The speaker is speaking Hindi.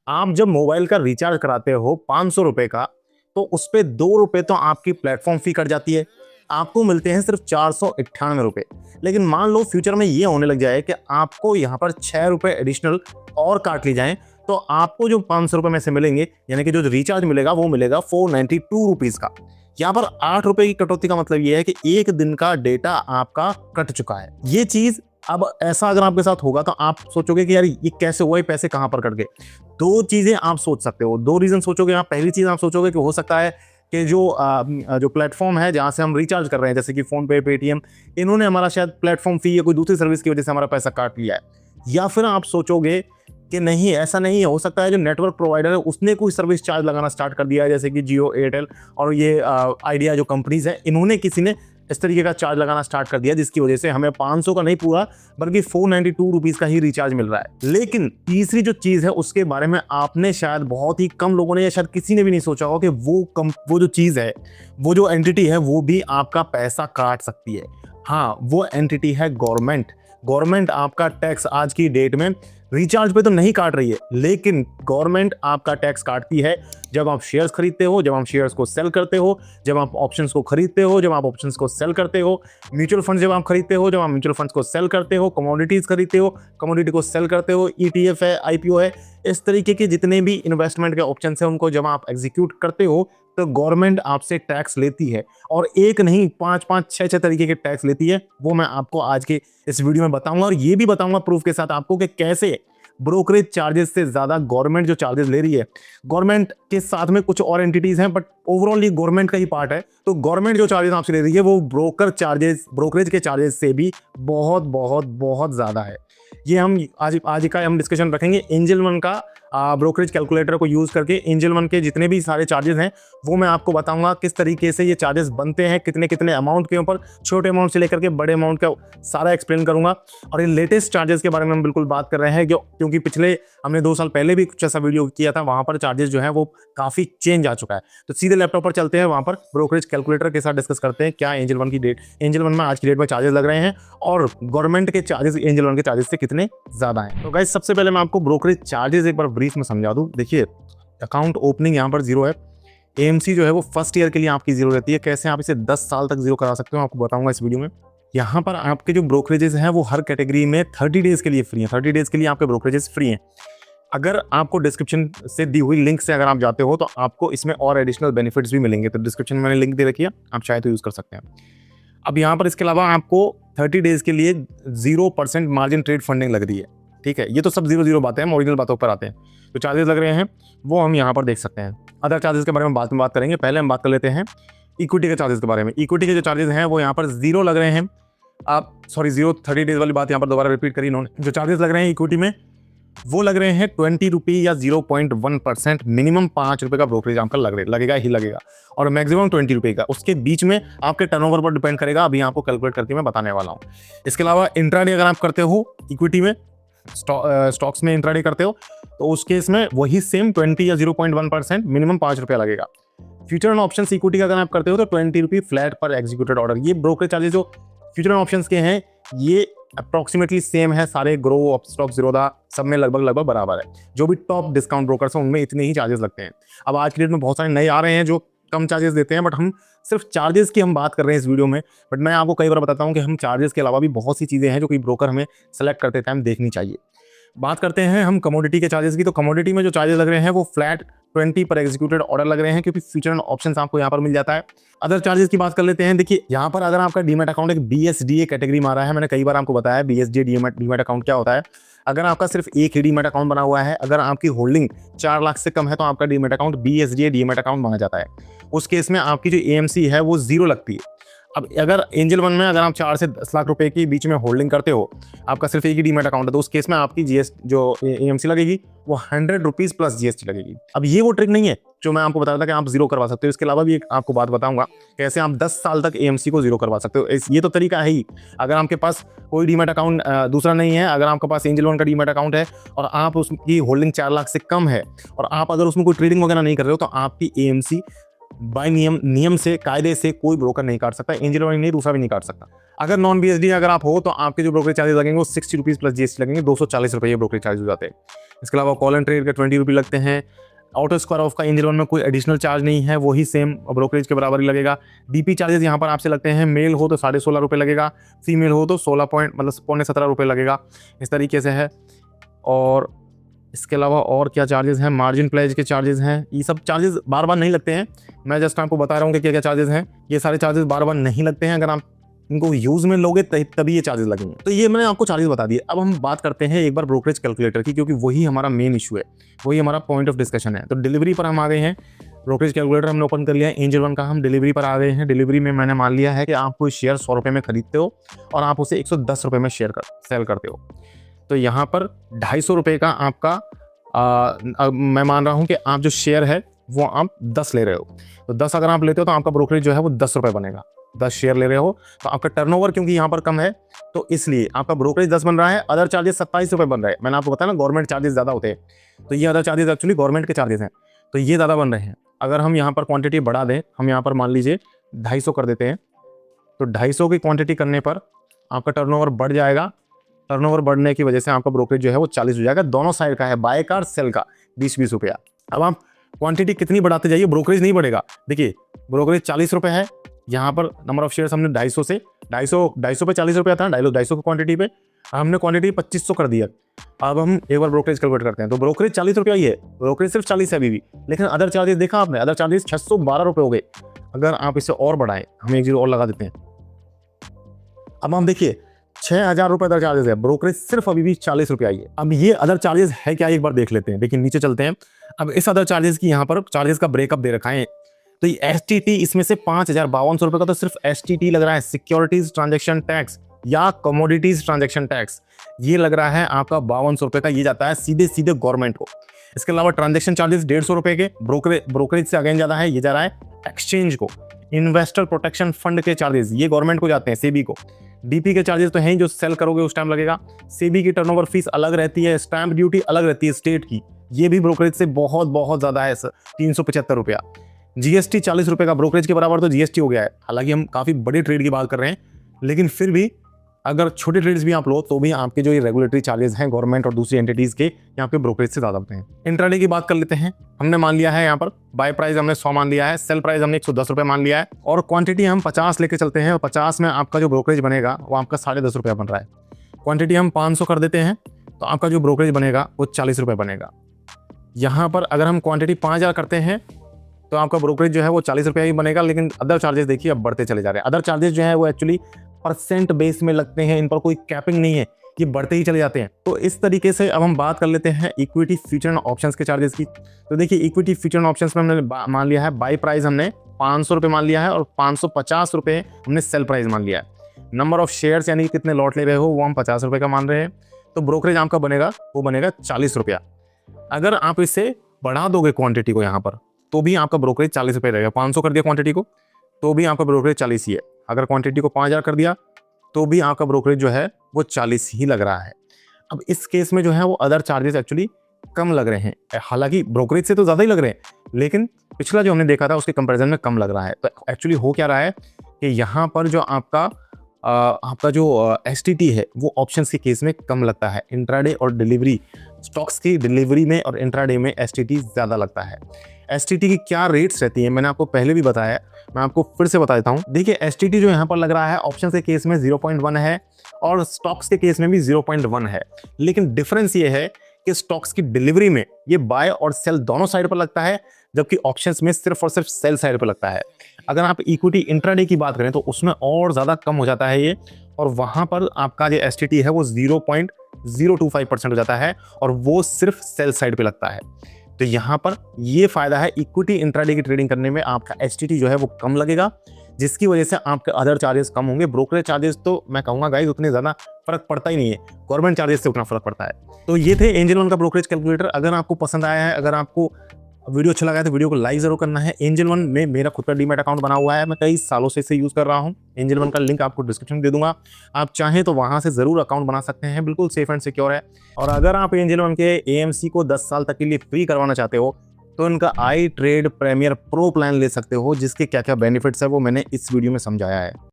आप जब मोबाइल का रिचार्ज कराते हो 500 रुपए का, तो उस पे 2 रुपए तो आपकी प्लेटफॉर्म फी कट जाती है। आपको मिलते हैं सिर्फ 498 रुपए। लेकिन मान लो फ्यूचर में ये होने लग जाए कि आपको यहाँ पर 6 रुपए एडिशनल और काट ली जाए, तो आपको जो 500 रुपए में से मिलेंगे, यानी कि जो रिचार्ज मिलेगा वो मिलेगा 492 रुपीज का। यहाँ पर 8 रुपए की कटौती का मतलब ये है कि एक दिन का डेटा आपका कट चुका है। ये चीज अब ऐसा अगर आपके साथ होगा तो आप सोचोगे कि यार ये कैसे हुआ, ये पैसे कहां पर कट गए। दो चीजें आप सोच सकते हो, दो रीजन सोचोगे आप। पहली चीज आप सोचोगे कि हो सकता है कि जो प्लेटफॉर्म है जहां से हम रिचार्ज कर रहे हैं, जैसे कि फोन पे, पेटीएम, इन्होंने हमारा शायद प्लेटफॉर्म फी या कोई दूसरी सर्विस की वजह से हमारा पैसा काट लिया है। या फिर आप सोचोगे कि नहीं, ऐसा नहीं है, हो सकता है जो नेटवर्क प्रोवाइडर है उसने कोई सर्विस चार्ज लगाना स्टार्ट कर दिया है, जैसे कि जियो, एयरटेल और ये आइडिया जो कंपनीज है, इन्होंने किसी ने इस तरीके का चार्ज लगाना स्टार्ट कर दिया, जिसकी वजह से हमें 500 का नहीं पूरा बल्कि 492 रुपीज का ही रिचार्ज मिल रहा है। लेकिन तीसरी जो चीज है उसके बारे में आपने शायद बहुत ही कम लोगों ने या शायद किसी ने भी नहीं सोचा होगा कि वो जो चीज है, वो जो एंटिटी है, वो भी आपका पैसा काट सकती है। हाँ, वो एंटिटी है गवर्नमेंट। गवर्नमेंट आपका टैक्स आज की डेट में रिचार्ज पे तो नहीं काट रही है, लेकिन गवर्नमेंट आपका टैक्स काटती है जब आप शेयर्स खरीदते हो, जब आप शेयर्स को सेल करते हो, जब आप ऑप्शंस को खरीदते हो, जब आप ऑप्शंस को सेल करते हो, म्यूचुअल फंड जब आप खरीदते हो, जब आप म्यूचुअल फंड्स को सेल करते हो, कमोडिटीज खरीदते हो, कमोडिटी को सेल करते हो, ईटीएफ है, आईपीओ है, इस तरीके के जितने भी इन्वेस्टमेंट के ऑप्शन है उनको जब आप एग्जीक्यूट करते हो तो गवर्नमेंट आपसे टैक्स लेती है। और एक नहीं, 5-5, 6 तरीके के टैक्स लेती है। वो मैं आपको आज के इस वीडियो में बताऊंगा, और ये भी बताऊंगा प्रूफ के साथ आपको कि कैसे ब्रोकरेज चार्जेस से ज्यादा गवर्नमेंट जो चार्जेस ले रही है। गवर्नमेंट के साथ में कुछ और एंटिटीज हैं, बट ओवरऑल ये गवर्नमेंट का ही पार्ट है। तो गवर्नमेंट जो चार्जेस आपसे ले रही है वो ब्रोकरेज के चार्जेस से भी बहुत बहुत बहुत ज्यादा है। ये हम आज का हम डिस्कशन रखेंगे एंजल वन का ब्रोकरेज कैलकुलेटर को यूज करके। एंजल वन के जितने भी सारे चार्जेस हैं वो मैं आपको बताऊंगा किस तरीके से ये चार्जेस बनते हैं, कितने कितने अमाउंट के ऊपर, छोटे अमाउंट से लेकर के बड़े अमाउंट का सारा एक्सप्लेन करूंगा। और ये लेटेस्ट चार्जेस के बारे में हम बिल्कुल बात कर रहे हैं, क्योंकि पिछले हमने 2 साल पहले भी कुछ ऐसा वीडियो किया था, वहां पर चार्जेस जो है वो काफी चेंज आ चुका है। तो सीधे लैपटॉप पर चलते हैं, वहां पर ब्रोकरेज कैलकुलेटर के साथ डिस्कस करते हैं क्या एंजल वन में आज की डेट में चार्जेस लग रहे हैं और गवर्नमेंट के चार्जेस एंजल वन के चार्जेस से कितने ज्यादा है। तो गाइस, सबसे पहले मैं आपको ब्रोकरेज चार्जेस एक बार ब्रीफ में समझा दूं। देखिए, अकाउंट ओपनिंग यहाँ पर 0 है। एएमसी जो है वो फर्स्ट ईयर के लिए आपकी 0 रहती है। कैसे आप इसे 10 साल तक 0 करा सकते हो आपको बताऊंगा इस वीडियो में। यहाँ पर आपके जो ब्रोकरेजेस हैं वो हर कैटेगरी में 30 डेज के लिए फ्री हैं। 30 डेज के लिए आपके ब्रोकरेजेस फ्री हैं। अगर आपको डिस्क्रिप्शन से दी हुई लिंक से अगर आप जाते हो तो आपको इसमें और एडिशनल बेनिफिट्स भी मिलेंगे। तो डिस्क्रिप्शन में मैंने लिंक दे रखी है, आप चाहे तो यूज कर सकते हैं। अब यहाँ पर इसके अलावा आपको 30 डेज के लिए 0% मार्जिन ट्रेड फंडिंग लग रही है। ठीक है, ये तो सब 0 बातें हैं, ओरिजिनल बातों पर आते हैं। जो चार्जेस लग रहे हैं वो हम यहाँ पर देख सकते हैं। अदर चार्जेस के बारे में बाद में बात करेंगे, पहले हम बात कर लेते हैं इक्विटी के चार्जेस के बारे में। इक्विटी के जो चार्जेस हैं वो यहाँ पर 0 लग रहे हैं। आप 30 डेज वाली बात यहाँ पर दोबारा रिपीट करी इन्होंने। जो चार्जेस लग रहे हैं इक्विटी में वो लग रहे हैं 20 रुपये या 0.1%। मिनिमम 5 रुपये का ब्रोकरेज आपका लगेगा और मैक्सिमम 20 रुपये का। उसके बीच में आपके टर्नओवर पर डिपेंड करेगा, अभी आपको कैलकुलेट करके मैं बताने वाला हूँ। इसके अलावा इंट्राडे अगर आप करते हो इक्विटी में, स्टॉक्स में इंट्राडे करते हो, तो उस केस में वही सेम 20 या 0.1%, मिनिमम 5 रुपया लगेगा। फ्यूचर एंड ऑप्शंस इक्विटी का अगर आप करते हो तो 20 रुपये फ्लैट पर एग्जीक्यूटेड ऑर्डर। ये ब्रोकरेज चार्जेस जो फ्यूचर एंड ऑप्शंस के हैं ये अप्रोक्सीमेटली सेम है। सारे ग्रो, स्टॉक, जीरोधा सब में लगभग बराबर है। जो भी टॉप डिस्काउंट ब्रोकर्स हैं उनमें इतने ही चार्जेस लगते हैं। अब आज की डेट में बहुत सारे नए आ रहे हैं जो कम चार्जेस देते हैं, बट हम सिर्फ चार्जेस की हम बात कर रहे हैं इस वीडियो में। बट मैं आपको कई बार बताता हूं कि हम चार्जेस के अलावा भी बहुत सी चीज़ें हैं जो कोई ब्रोकर हमें सेलेक्ट करते टाइम देखनी चाहिए। बात करते हैं हम कमोडिटी के चार्जेस की। तो कमोडिटी में जो चार्जेस लग रहे हैं वो फ्लैट 20 पर एग्जीक्यूटेड ऑर्डर लग रहे हैं, क्योंकि फ्यूचर एंड ऑप्शंस आपको यहाँ पर मिल जाता है। अदर चार्जेस की बात कर लेते हैं। देखिए, यहाँ पर अगर आपका डीमैट अकाउंट एक बीएसडीए कैटेगरी में आ रहा है, मैंने कई बार आपको बताया बीएसडीए डीमैट अकाउंट क्या होता है। अगर आपका सिर्फ एक ही डीमैट अकाउंट बना हुआ है, अगर आपकी होल्डिंग 4 लाख से कम है, तो आपका डीमैट अकाउंट बीएसडीए डीमैट अकाउंट माना जाता है। उस केस में आपकी जो एएमसी है वो 0 लगती है। अब अगर एंजल वन में अगर आप 4 से 10 लाख रुपए के बीच में होल्डिंग करते हो, आपका सिर्फ एक ही डीमैट अकाउंट है, तो उस केस में आपकी जो एएमसी लगेगी वो 100 रुपीज प्लस जीएसटी लगेगी। अब ये वो ट्रिक नहीं है जो मैं आपको बता रहा था कि आप 0 करवा सकते हो। इसके अलावा भी एक आपको बात बताऊंगा कैसे आप 10 साल तक एएमसी को 0 करवा सकते हो। ये तो तरीका है ही। अगर आपके पास कोई डीमैट अकाउंट दूसरा नहीं है, अगर आपके पास एंजल वन का डीमैट अकाउंट है और आप उसकी होल्डिंग 4 लाख से कम है और आप अगर उसमें कोई ट्रेडिंग वगैरह नहीं कर रहे हो, तो आपकी एएमसी बाय नियम से, कायदे से कोई ब्रोकर नहीं काट सकता, एंजल वन नहीं, दूसरा भी नहीं काट सकता। अगर नॉन बीएसडी अगर आप हो तो आपके जो ब्रोकरेज चार्जेस लगेंगे वो 60 रुपीज़ प्लस जीएसटी लगेंगे, 240 रुपये ब्रोकरेज चार्ज हो जाते हैं। इसके अलावा कॉल एंड ट्रेड के 20 रुपये लगते हैं। ऑटो स्क्वायर ऑफ का एंजल वन में कोई एडिशनल चार्ज नहीं है, वही सेम ब्रोकरेज के बराबर ही लगेगा। डीपी चार्जेस यहाँ पर आपसे लगते हैं, मेल हो तो 16.5 रुपये लगेगा, फीमेल हो तो 16.17 रुपये लगेगा, इस तरीके से है। और इसके अलावा और क्या चार्जेस हैं, मार्जिन प्लेज के चार्जेस हैं, ये सब चार्जेस बार बार नहीं लगते हैं, मैं जस्ट आपको बता रहा हूँ कि क्या क्या चार्जेस हैं। ये सारे चार्जेस बार बार नहीं लगते हैं, अगर आप इनको यूज़ में लोगे तभी ये चार्जेस लगेंगे। तो ये मैंने आपको चार्जेस बता दिए। अब हम बात करते हैं एक बार ब्रोकरेज कैलकुलेटर की, क्योंकि वही हमारा मेन इशू है, वही हमारा पॉइंट ऑफ डिस्कशन है। तो डिलीवरी पर हम आ गए हैं, ब्रोकरेज कैलकुलेटर हमने ओपन कर लिया है, एंजल वन का हम डिलीवरी पर आ गए हैं। डिलीवरी में मैंने मान लिया है कि आप कोई शेयर 100 रुपये में खरीदते हो और आप उसे 110 रुपये में सेल करते हो। तो यहाँ पर 250 रुपये का आपका मैं मान रहा हूँ कि आप जो शेयर है वो आप 10 ले रहे हो, तो 10 अगर आप लेते हो तो आपका ब्रोकरेज जो है वो 10 रुपये बनेगा। 10 शेयर ले रहे हो तो आपका टर्नओवर क्योंकि यहाँ पर कम है तो इसलिए आपका ब्रोकरेज 10 बन रहा है, अदर चार्जेस 27 रुपये बन रहे हैं। मैंने आपको बताया ना गवर्नमेंट चार्जेस ज़्यादा होते हैं, तो ये अदर चार्जेस एक्चुअली गवर्नमेंट के चार्जेस हैं, तो ये ज़्यादा बन रहे हैं। अगर हम यहाँ पर क्वांटिटी बढ़ा दें, हम यहाँ पर मान लीजिए 250 कर देते हैं, तो 250 की क्वांटिटी करने पर आपका टर्नओवर बढ़ जाएगा। टर्नओवर बढ़ने की वजह से आपका ब्रोकरेज जो है वो 40 हो जाएगा, दोनों साइड का है, बाय का और सेल का 20-20 रुपया। अब आप क्वांटिटी कितनी बढ़ाते जाइए, ब्रोकरेज नहीं बढ़ेगा। देखिए ब्रोकरेज 40 रुपये है, यहाँ पर नंबर ऑफ शेयर्स हमने 250 से 250 पे 40 रुपया था, 250 की क्वांटिटी पे हमने क्वांटिटी 2500 कर दिया। अब हम एक बार ब्रोकरेज कैलकुलेट करते हैं, तो ब्रोकरेज 40 रुपया ही है, ब्रोकरेज सिर्फ 40 है अभी भी, लेकिन अदर चार्जेस देखा आपने, अदर चार्जेस 612 रुपये हो गए। अगर आप इसे और बढ़ाएं, हम एक जीरो और लगा देते हैं, अब हम देखिए 6000 रुपये अदर चार्जेस है, ब्रोकरेज सिर्फ अभी भी 40 रुपया ही है। अब ये अदर चार्जेस है क्या, एक बार देख लेते हैं। देखिए नीचे चलते हैं, अब इस अदर चार्जेस की यहाँ पर चार्जेस का ब्रेकअप दे रखा है। तो ये एसटीटी, इसमें से 5052 रुपये का तो सिर्फ एसटीटी लग रहा है, सिक्योरिटीज ट्रांजेक्शन टैक्स या कमोडिटीज ट्रांजेक्शन टैक्स, ये लग रहा है आपका 5200 रुपये का, ये जाता है सीधे सीधे गवर्नमेंट को। इसके अलावा ट्रांजेक्शन चार्जेस 150 रुपये के, ब्रोकरेज से अगेन ज़्यादा है, ये जा रहा है एक्सचेंज को। इन्वेस्टर प्रोटेक्शन फंड के चार्जेस ये गवर्नमेंट को जाते हैं, सेबी को। डीपी के चार्जेस तो हैं ही, जो सेल करोगे उस टाइम लगेगा। सेबी की टर्नओवर फीस अलग रहती है, स्टैंप ड्यूटी अलग रहती है स्टेट की, ये भी ब्रोकरेज से बहुत बहुत ज़्यादा है, 375 रुपया। जीएसटी 40 रुपये का, ब्रोकरेज के बराबर तो जीएसटी हो गया है। हालांकि हम काफ़ी बड़ी ट्रेड की बात कर रहे हैं, लेकिन फिर भी अगर छोटे ट्रेड्स भी आप लो तो भी आपके जो ये रेगुलेटरी चार्जेस हैं गवर्नमेंट और दूसरी एंटिटीज़ के, यहाँ पे ब्रोकरेज से ज़्यादा होते हैं। इंट्राडे की बात कर लेते हैं, हमने मान लिया है यहाँ पर बाय प्राइस हमने 100 मान लिया है, सेल प्राइस हमने 110 रुपये मान लिया है, और क्वांटिटी हम 50 लेके चलते हैं, और 50 में आपका जो ब्रोकरेज बनेगा वो आपका 10.5 रुपया बन रहा है। क्वांटिटी हम 500 कर देते हैं तो आपका जो ब्रोकरेज बनेगा वो 40 रुपये बनेगा। यहाँ पर अगर हम क्वांटिटी 5000 करते हैं तो आपका ब्रोकरेज जो है वो 40 रुपया ही बनेगा, लेकिन अदर चार्जेस देखिए अब बढ़ते चले जा रहे हैं। अदर चार्जेस जो है वो एक्चुअली परसेंट बेस में लगते हैं, इन पर कोई कैपिंग नहीं है, ये बढ़ते ही चले जाते हैं। तो इस तरीके से अब हम बात कर लेते हैं इक्विटी फ्यूचर एंड ऑप्शंस के चार्जेस की। तो देखिए इक्विटी फ्यूचर एंड ऑप्शंस में हमने मान लिया है बाय प्राइस हमने 500 रुपये मान लिया है, और 550 रुपये हमने सेल प्राइस मान लिया है। नंबर ऑफ शेयर्स यानी कि कितने लॉट ले रहे हो वो हम 50 रुपये का मान रहे हैं। तो ब्रोकरेज आपका बनेगा वो बनेगा 40 रुपया। अगर आप इससे बढ़ा दोगे क्वांटिटी को यहाँ पर तो भी आपका ब्रोकरेज 40 रुपये रहेगा। 500 कर दिया क्वांटिटी को तो भी आपका ब्रोकरेज 40 ही है। अगर क्वांटिटी को 5000 कर दिया तो भी आपका ब्रोकरेज जो है वो 40 ही लग रहा है। अब इस केस में जो है वो अदर चार्जेस एक्चुअली कम लग रहे हैं, हालांकि ब्रोकरेज से तो ज़्यादा ही लग रहे हैं, लेकिन पिछला जो हमने देखा था उसके कंपैरिजन में कम लग रहा है। तो एक्चुअली हो क्या रहा है कि यहाँ पर जो आपका जो एसटीटी है वो ऑप्शंस के केस में कम लगता है। इंट्राडे और डिलीवरी, स्टॉक्स की डिलीवरी में और इंट्राडे में एसटीटी ज़्यादा लगता है। एसटीटी की क्या रेट्स रहती है मैंने आपको पहले भी बताया, मैं आपको फिर से बता देता हूँ। देखिए एसटीटी जो यहाँ पर लग रहा है ऑप्शन के केस में 0.1 है और स्टॉक्स के केस में भी 0.1 है, लेकिन डिफरेंस ये है कि स्टॉक्स की डिलीवरी में ये बाय और सेल दोनों साइड पर लगता है, जबकि ऑप्शंस में सिर्फ और सिर्फ सेल साइड पर लगता है। अगर आप इक्विटी इंट्राडे की बात करें तो उसमें और ज़्यादा कम हो जाता है ये, और वहाँ पर आपका जो एसटीटी है वो 0.025% हो जाता है, और वो सिर्फ सेल साइड पे लगता है। तो यहाँ पर ये फ़ायदा है इक्विटी इंट्राडे की ट्रेडिंग करने में, आपका एसटीटी जो है वो कम लगेगा, जिसकी वजह से आपके अदर चार्जेस कम होंगे। ब्रोकरेज चार्जेस तो मैं कहूँगा गाइस उतने ज़्यादा फर्क पड़ता ही नहीं है, गवर्नमेंट चार्जेस से उतना फर्क पड़ता है। तो ये थे एंजल वन का ब्रोकरेज कैलकुलेटर। अगर आपको पसंद आया है, अगर आपको वीडियो अच्छा लगा है तो वीडियो को लाइक जरूर करना है। एंजल वन में मेरा खुद का डीमैट अकाउंट बना हुआ है, मैं कई सालों से इसे यूज़ कर रहा हूँ। एंजल वन का लिंक आपको डिस्क्रिप्शन में दे दूंगा, आप चाहें तो वहाँ से ज़रूर अकाउंट बना सकते हैं, बिल्कुल सेफ एंड सिक्योर है। और अगर आप एंजल वन के एएमसी को 10 साल तक के लिए फ्री करवाना चाहते हो तो इनका आई ट्रेड प्रीमियर प्रो प्लान ले सकते हो, जिसके क्या क्या बेनिफिट्स है वो मैंने इस वीडियो में समझाया है।